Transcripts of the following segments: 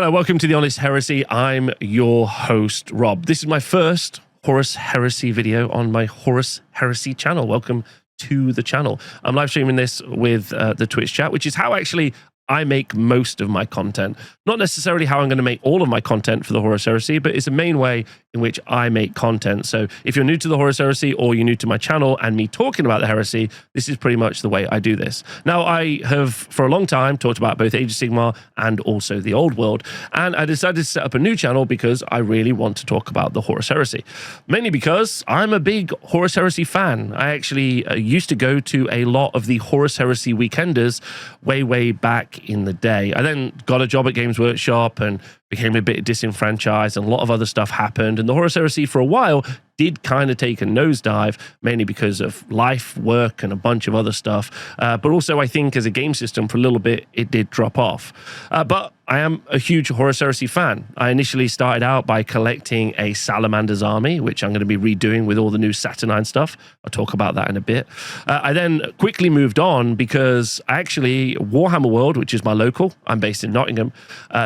Hello, welcome to the Horus Heresy. I'm your host, Rob. This is my first Horus Heresy video on my Horus Heresy channel. Welcome to the channel. I'm live streaming this with the Twitch chat, which is how actually I make most of my content. Not necessarily how I'm going to make all of my content for the Horus Heresy, but it's a main way in which I make content. So if you're new to the Horus Heresy or you're new to my channel and me talking about the heresy, this is pretty much the way I do this. Now, I have for a long time talked about both Age of Sigmar and also the Old World, and I decided to set up a new channel because I really want to talk about the Horus Heresy. Mainly because I'm a big Horus Heresy fan. I actually used to go to a lot of the Horus Heresy weekenders way back in the day. I then got a job at Games Workshop and became a bit disenfranchised, and a lot of other stuff happened. And the Horus Heresy for a while did kind of take a nosedive, mainly because of life, work, and a bunch of other stuff. But also, I think as a game system, for a little bit, it did drop off. But I am a huge Horus Heresy fan. I initially started out by collecting a Salamander's army, which I'm going to be redoing with all the new Saturnine stuff. I'll talk about that in a bit. I then quickly moved on because actually Warhammer World, which is my local, I'm based in Nottingham,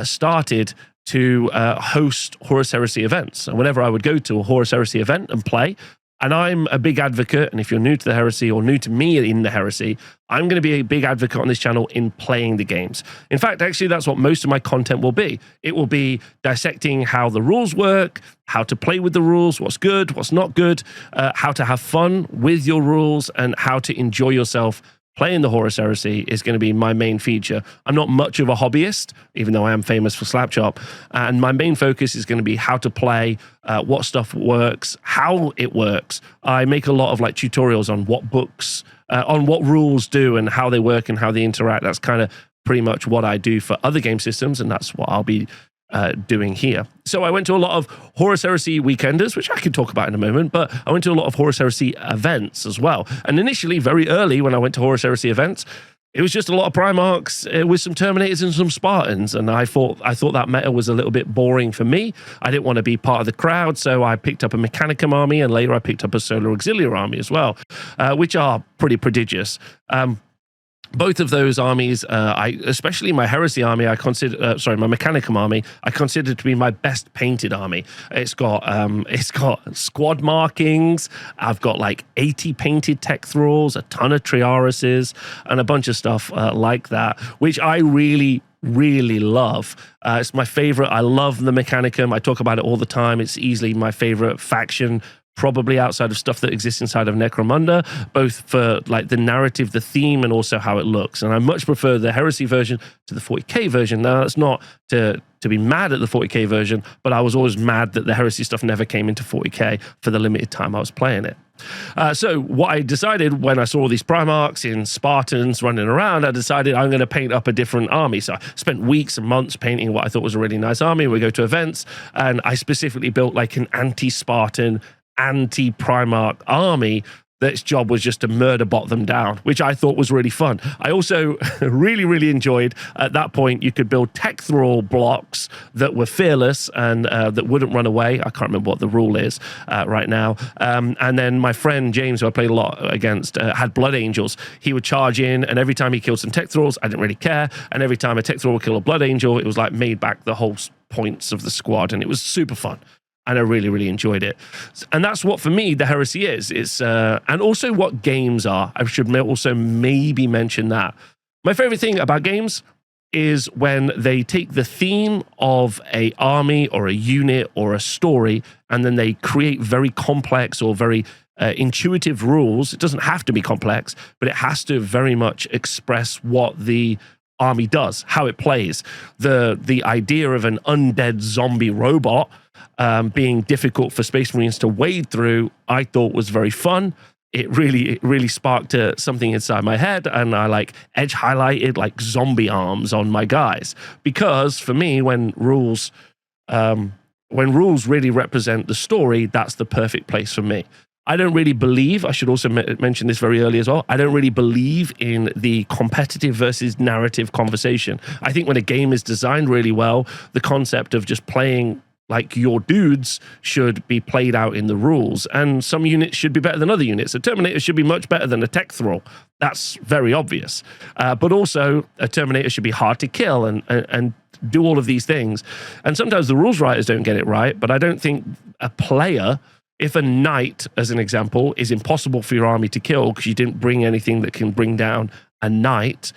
started to host Horus Heresy events. And whenever I would go to a Horus Heresy event and play, and I'm a big advocate, and if you're new to the heresy or new to me in the heresy, I'm going to be a big advocate on this channel in playing the games. In fact, actually, that's what most of my content will be. It will be dissecting how the rules work, how to play with the rules, what's good, what's not good, how to have fun with your rules, and how to enjoy yourself. Playing the Horus Heresy is going to be my main feature. I'm not much of a hobbyist, even though I am famous for Slapchop. And my main focus is going to be how to play, what stuff works, how it works. I make a lot of like tutorials on what books, on what rules do and how they work and how they interact. That's kind of pretty much what I do for other game systems, and that's what I'll be doing here. So I went to a lot of Horus Heresy weekenders, which I can talk about in a moment, but I went to a lot of Horus Heresy events as well. And initially, very early when I went to Horus Heresy events, it was just a lot of Primarchs with some Terminators and some Spartans. And I thought that meta was a little bit boring for me. I didn't want to be part of the crowd, so I picked up a Mechanicum army, and later I picked up a Solar Auxiliary army as well, which are pretty prodigious. Both of those armies, especially my Heresy army, my Mechanicum army, I consider to be my best painted army. It's got squad markings. I've got like 80 painted tech thralls, a ton of Triaruses, and a bunch of stuff like that, which I really love. It's my favorite. I love the Mechanicum. I talk about it all the time. It's easily my favorite faction, probably outside of stuff that exists inside of Necromunda, both for like the narrative, the theme, and also how it looks. And I much prefer the Heresy version to the 40k version. Now, that's not to be mad at the 40k version, but I was always mad that the Heresy stuff never came into 40k for the limited time I was playing it. So what I decided when I saw these Primarchs in Spartans running around, I decided I'm going to paint up a different army. So I spent weeks and months painting what I thought was a really nice army. We go to events, and I specifically built like an anti-Spartan, anti-Primarch army that's job was just to murder bot them down, which I thought was really fun. I also really enjoyed, at that point, you could build tech thrall blocks that were fearless and that wouldn't run away. I can't remember what the rule is right now. And then my friend James, who I played a lot against, had Blood Angels. He would charge in, and every time he killed some tech thralls, I didn't really care. And every time a tech thrall would kill a Blood Angel, it was like made back the whole points of the squad, and it was super fun. And I really enjoyed it. And that's what, for me, the Heresy is. It's and also what games are. I should also maybe mention that. My favorite thing about games is when they take the theme of a army or a unit or a story, and then they create very complex or very intuitive rules. It doesn't have to be complex, but it has to very much express what the army does, how it plays. The idea of an undead zombie robot being difficult for Space Marines to wade through, I thought was very fun. It really sparked something inside my head, and I like edge highlighted like zombie arms on my guys, because for me, when rules really represent the story, that's the perfect place for me. I don't really believe, I should also mention this very early as well, I don't really believe in the competitive versus narrative conversation. I think when a game is designed really well, the concept of just playing like your dudes should be played out in the rules, and some units should be better than other units. A Terminator should be much better than a tech thrall. That's very obvious. But also, a Terminator should be hard to kill, and do all of these things. And sometimes the rules writers don't get it right, but I don't think a player, if a knight, as an example, is impossible for your army to kill because you didn't bring anything that can bring down a knight,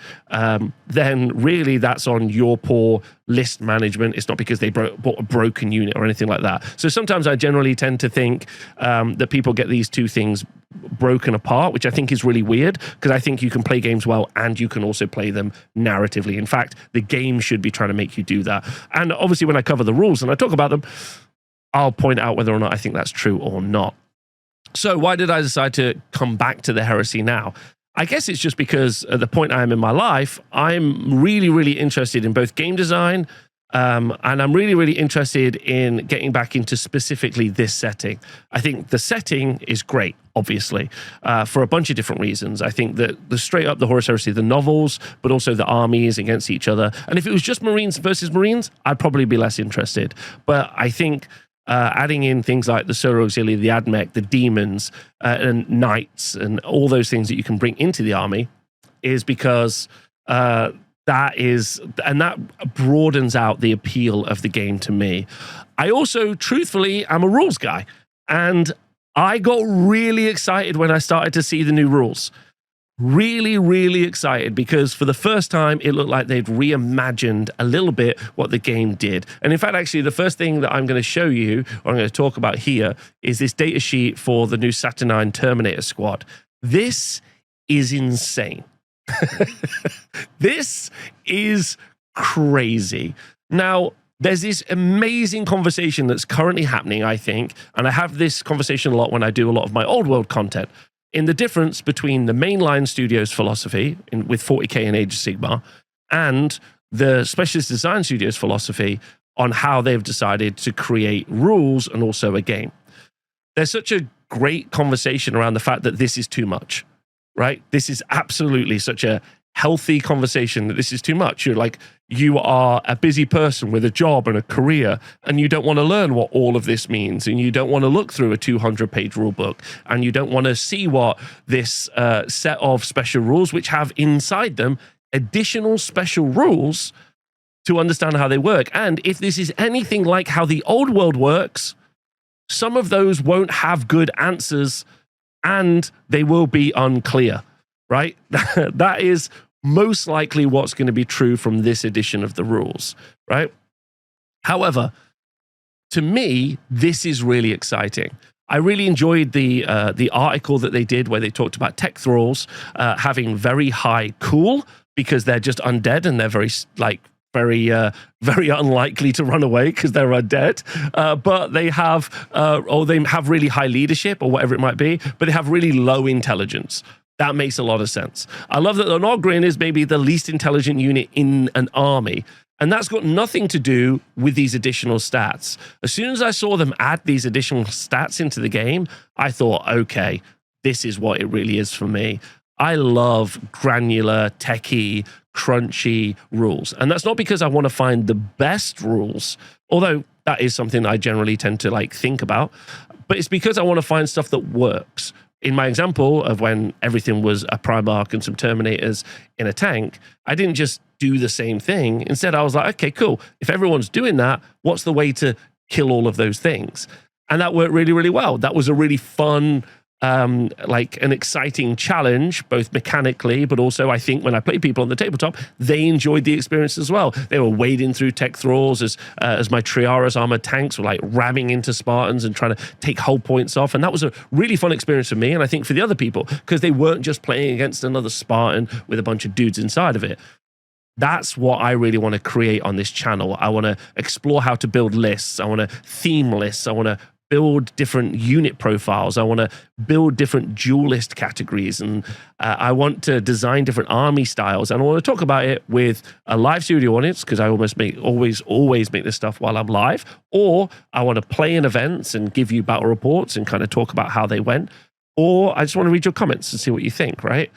then really that's on your poor list management. It's not because they bought a broken unit or anything like that. So sometimes I generally tend to think that people get these two things broken apart, which I think is really weird, because I think you can play games well and you can also play them narratively. In fact, the game should be trying to make you do that. And obviously when I cover the rules and I talk about them, I'll point out whether or not I think that's true or not. So why did I decide to come back to the heresy now? I guess it's just because at the point I am in my life, I'm really, really interested in both game design, and I'm really, really interested in getting back into specifically this setting. I think the setting is great, obviously, for a bunch of different reasons. I think that the straight up the Horus Heresy, the novels, but also the armies against each other. And if it was just Marines versus Marines, I'd probably be less interested. But I think adding in things like the Solar Auxiliary, the Admech, the demons, and knights, and all those things that you can bring into the army is because that broadens out the appeal of the game to me. I also, truthfully, am a rules guy, and I got really excited when I started to see the new rules. Really, really excited, because for the first time, it looked like they'd reimagined a little bit what the game did. And in fact, actually, the first thing that I'm going to show you, or I'm going to talk about here, is this data sheet for the new Saturnine Terminator squad. This is insane. This is crazy. Now, there's this amazing conversation that's currently happening, I think, and I have this conversation a lot when I do a lot of my old world content, in the difference between the Mainline Studios philosophy with 40K and Age of Sigmar and the Specialist Design Studios philosophy on how they've decided to create rules and also a game. There's such a great conversation around the fact that this is too much, right? This is absolutely such a healthy conversation that this is too much. You are a busy person with a job and a career, and you don't want to learn what all of this means, and you don't want to look through a 200-page rule book, and you don't want to see what this set of special rules, which have inside them additional special rules to understand how they work. And if this is anything like how the old world works, some of those won't have good answers, and they will be unclear, right? That is most likely what's going to be true from this edition of the rules, right? However, to me, this is really exciting. I really enjoyed the article that they did where they talked about tech thralls having very high cool because they're just undead and they're very unlikely to run away because they're undead. But they have really high leadership or whatever it might be, but they have really low intelligence. That makes a lot of sense. I love that the Nogrin is maybe the least intelligent unit in an army. And that's got nothing to do with these additional stats. As soon as I saw them add these additional stats into the game, I thought, okay, this is what it really is for me. I love granular, techie, crunchy rules. And that's not because I want to find the best rules, although that is something I generally tend to think about, but it's because I want to find stuff that works. In my example of when everything was a Primarch and some Terminators in a tank, I didn't just do the same thing. Instead, I was like, okay, cool. If everyone's doing that, what's the way to kill all of those things? And that worked really, really well. That was a really fun, an exciting challenge, both mechanically, but also I think when I played people on the tabletop, they enjoyed the experience as well. They were wading through tech thralls as my Triaris armored tanks were ramming into Spartans and trying to take hull points off. And that was a really fun experience for me, and I think for the other people, because they weren't just playing against another Spartan with a bunch of dudes inside of it. That's what I really want to create on this channel. I want to explore how to build lists. I want to theme lists. I want to build different unit profiles. I want to build different duelist categories, and I want to design different army styles. And I want to talk about it with a live studio audience, because I always make this stuff while I'm live, or I want to play in events and give you battle reports and kind of talk about how they went, or I just want to read your comments and see what you think, right?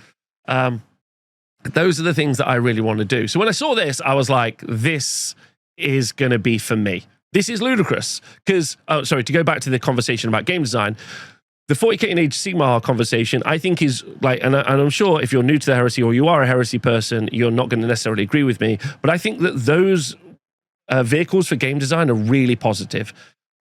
Those are the things that I really want to do. So when I saw this, I was like, this is going to be for me. This is ludicrous because, to go back to the conversation about game design, the 40K and Age of Sigmar conversation, I think is and I'm sure if you're new to the heresy or you are a heresy person, you're not going to necessarily agree with me, but I think that those vehicles for game design are really positive.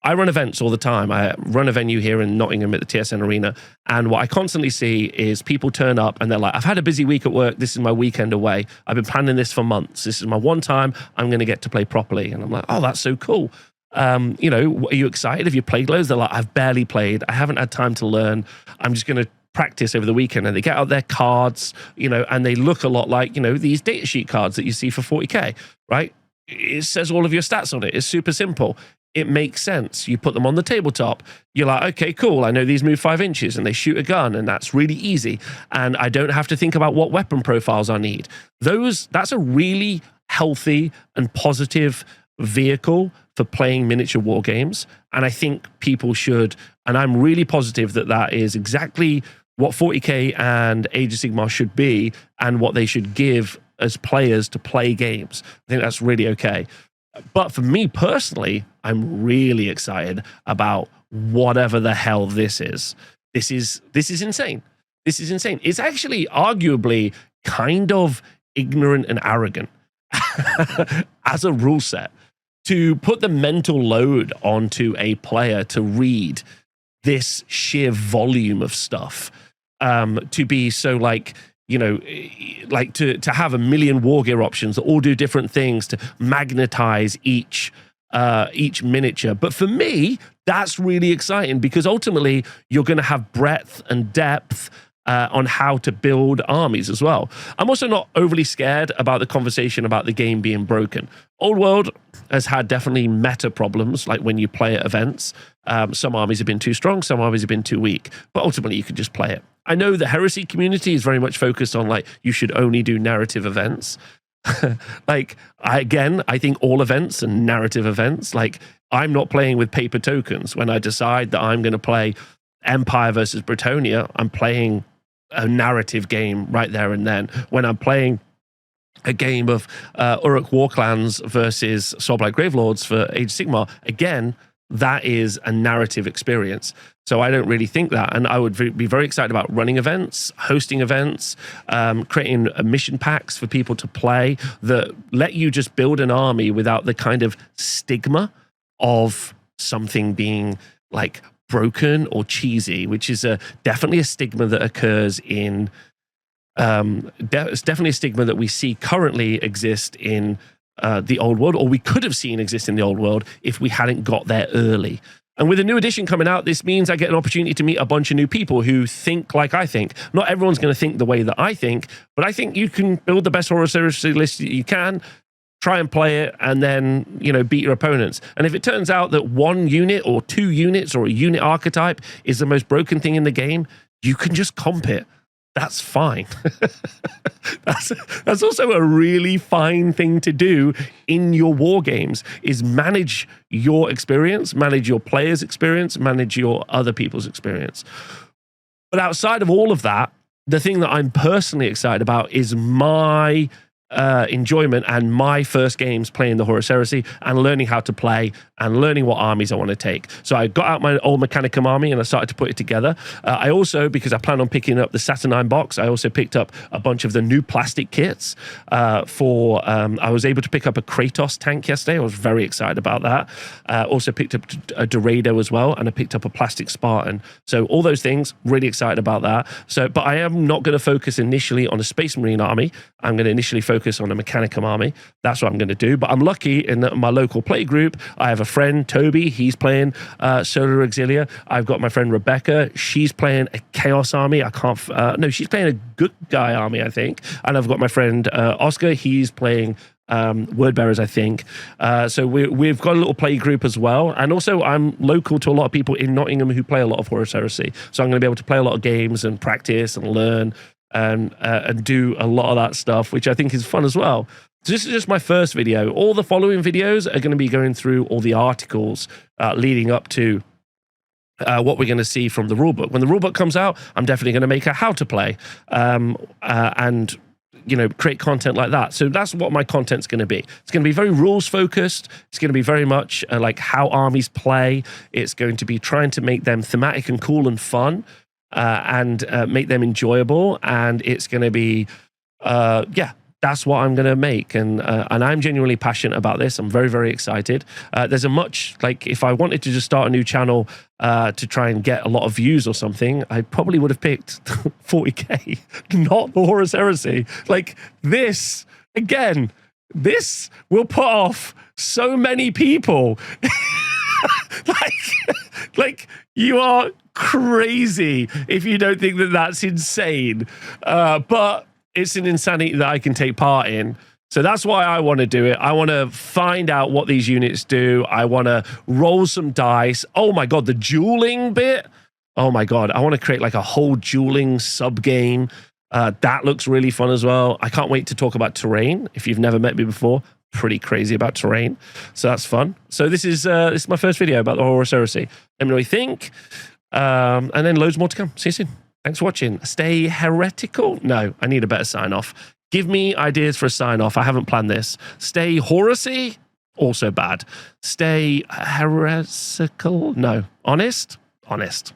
I run events all the time. I run a venue here in Nottingham at the TSN Arena. And what I constantly see is people turn up and they're like, I've had a busy week at work. This is my weekend away. I've been planning this for months. This is my one time I'm going to get to play properly. And I'm like, oh, that's so cool. You know, are you excited? Have you played loads? They're like, I've barely played. I haven't had time to learn. I'm just going to practice over the weekend. And they get out their cards, you know, and they look a lot like, you know, these datasheet cards that you see for 40K, right? It says all of your stats on it. It's super simple. It makes sense. You put them on the tabletop. You're like, okay, cool. I know these move 5 inches and they shoot a gun, and that's really easy. And I don't have to think about what weapon profiles I need. That's a really healthy and positive vehicle for playing miniature war games. And I think people should, and I'm really positive that that is exactly what 40K and Age of Sigmar should be, and what they should give as players to play games. I think that's really okay. But for me personally, I'm really excited about whatever the hell this is. This is insane. This is insane. It's actually arguably kind of ignorant and arrogant as a rule set, to put the mental load onto a player to read this sheer volume of stuff, to be so like, you know, like to have a million war gear options that all do different things, to magnetize each miniature. But for me, that's really exciting, because ultimately you're going to have breadth and depth on how to build armies as well. I'm also not overly scared about the conversation about the game being broken. Old World has had definitely meta problems, like when you play at events. Some armies have been too strong, some armies have been too weak, but ultimately you can just play it. I know the Heresy community is very much focused on like, you should only do narrative events. Like, I think all events and narrative events, like, I'm not playing with paper tokens. When I decide that I'm going to play Empire versus Bretonia, I'm playing a narrative game right there and then. When I'm playing a game of Uruk Warclans versus Soulblight Gravelords for Age of Sigmar, again, that is a narrative experience. So I don't really think that. And I would be very excited about running events, hosting events, creating mission packs for people to play that let you just build an army without the kind of stigma of something being like broken or cheesy, which is definitely a stigma that occurs in, it's definitely a stigma that we see currently exist in the Old World, or we could have seen exist in the Old World if we hadn't got there early. And with a new edition coming out, this means I get an opportunity to meet a bunch of new people who think like I think. Not everyone's going to think the way that I think, but I think you can build the best Horus Heresy list that you can, try and play it, and then, you know, beat your opponents. And if it turns out that 1 unit or 2 units or a unit archetype is the most broken thing in the game, you can just comp it. That's fine. That's also a really fine thing to do in your war games, is manage your experience, manage your players' experience, manage your other people's experience. But outside of all of that, the thing that I'm personally excited about is my enjoyment and my first games playing the Horus Heresy and learning how to play and learning what armies I want to take. So I got out my old Mechanicum army and I started to put it together. I also, because I plan on picking up the Saturnine box, I also picked up a bunch of the new plastic kits I was able to pick up a Kratos tank yesterday. I was very excited about that. Also picked up a Dorado as well, and I picked up a plastic Spartan. So all those things, really excited about that. So, but I am not going to focus initially on a Space Marine army. I'm going to initially focus on a Mechanicum army. That's what I'm going to do. But I'm lucky in that my local play group, I have a friend, Toby. He's playing Solar Auxilia. I've got my friend Rebecca. She's playing a Chaos army. She's playing a good guy army, I think. And I've got my friend Oscar. He's playing Word Bearers, I think. So we've got a little play group as well. And also I'm local to a lot of people in Nottingham who play a lot of Horus Heresy. So I'm going to be able to play a lot of games and practice and learn and do a lot of that stuff, which I think is fun as well. So this is just my first video. All the following videos are going to be going through all the articles leading up to what we're going to see from the rulebook. When the rulebook comes out, I'm definitely going to make a how to play and, you know, create content like that. So that's what my content's going to be. It's going to be very rules focused. It's going to be very much like how armies play. It's going to be trying to make them thematic and cool and fun. And make them enjoyable, and it's going to be that's what I'm going to make. And I'm genuinely passionate about this. I'm very, very excited. There's a much, like, if I wanted to just start a new channel to try and get a lot of views or something, I probably would have picked 40K, not the Horus Heresy. Like, this, again, this will put off so many people. like you are crazy if you don't think that that's insane. But it's an insanity that I can take part in. So that's why I want to do it. I want to find out what these units do. I want to roll some dice. Oh my God, the dueling bit. Oh my God, I want to create like a whole dueling sub game. That looks really fun as well. I can't wait to talk about terrain. If you've never met me before, pretty crazy about terrain. So that's fun. So this is my first video about the Horus Heresy. Let me know what you think. And then loads more to come. See you soon. Thanks for watching. Stay heretical. No, I need a better sign off. Give me ideas for a sign off. I haven't planned this. Stay Horusy. Also bad. Stay heretical. No. Honest. Honest.